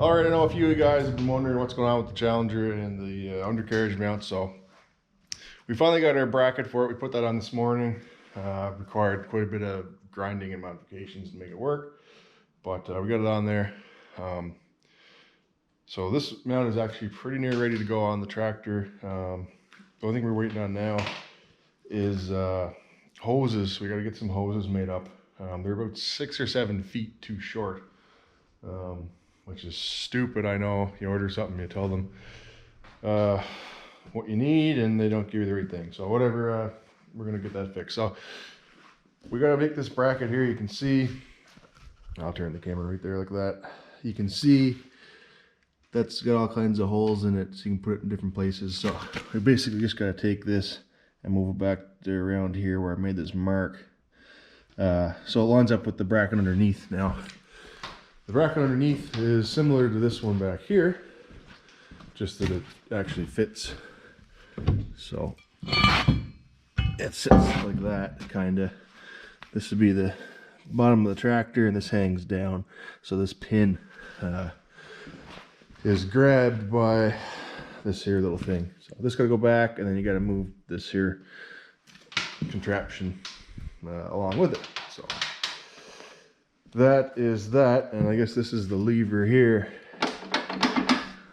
All right, I know a few of you guys have been wondering what's going on with the Challenger and the undercarriage mount. So we finally got our bracket for it. We put that on this morning. Required quite a bit of grinding and modifications to make it work, but we got it on there. So this mount is actually pretty near ready to go on the tractor. The only thing we're waiting on now is hoses. We got to get some hoses made up. They're about 6 or 7 feet too short. Which is stupid, I know. You order something, you tell them what you need, and they don't give you the right thing. So whatever, we're gonna get that fixed. So we gotta make this bracket here. You can see, I'll turn the camera right there like that. You can see that's got all kinds of holes in it, so you can put it in different places. So we basically just gotta take this and move it back to around here where I made this mark. So it lines up with the bracket underneath now. The bracket underneath is similar to this one back here, just that it actually fits. So it sits like that, kinda. This would be the bottom of the tractor, and this hangs down. So this pin is grabbed by this here little thing. So this gotta go back, and then you gotta move this here contraption along with it. So that is that, and I guess this is the lever here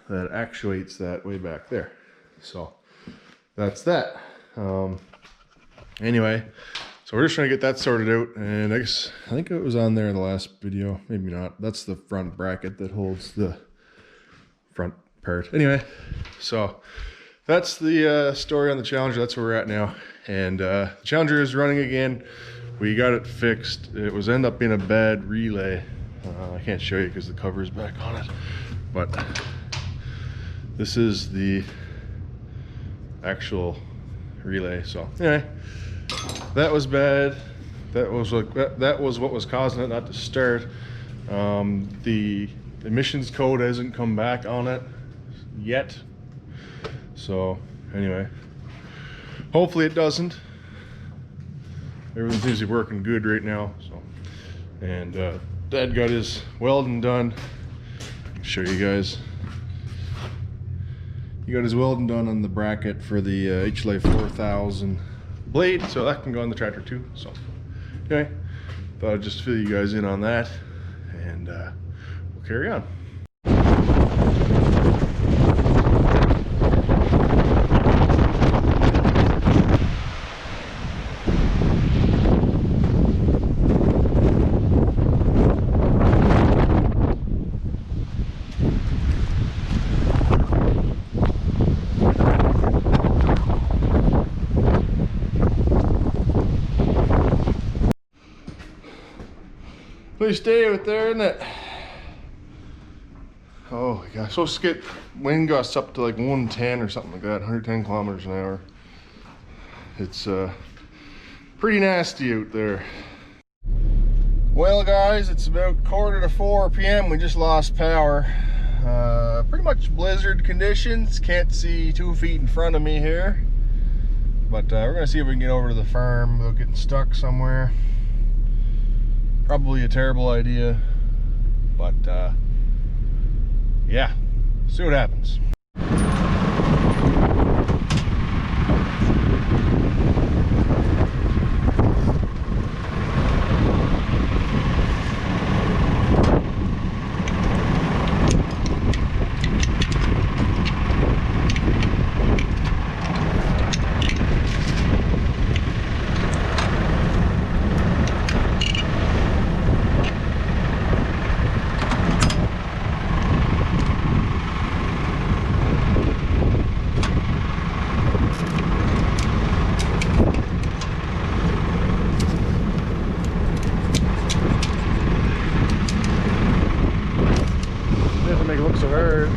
that actuates that way back there. So that's that. Anyway, so we're just trying to get that sorted out, and I think it was on there in the last video, maybe not. That's the front bracket that holds the front part. Anyway, so that's the story on the Challenger. That's where we're at now, and the Challenger is running again. We got it fixed. It was end up being a bad relay. I can't show you because the cover is back on it, but this is the actual relay. So anyway, that was bad. That was what was causing it not to start. The emissions code hasn't come back on it yet. So anyway, hopefully it doesn't. Everything seems to be working good right now. So, and Dad got his welding done. I'll show you guys. He got his welding done on the bracket for the HLA 4000 blade, so that can go on the tractor too. So anyway, thought I'd just fill you guys in on that, and we'll carry on. Please stay out there, isn't it? Oh my gosh, supposed to get wind gusts up to like 110 or something like that, 110 kilometers an hour. It's pretty nasty out there. Well guys, it's about 3:45 p.m. We just lost power. Pretty much blizzard conditions. Can't see 2 feet in front of me here. But we're gonna see if we can get over to the farm without getting stuck somewhere. Probably a terrible idea, but yeah, see what happens. Make it look so hard.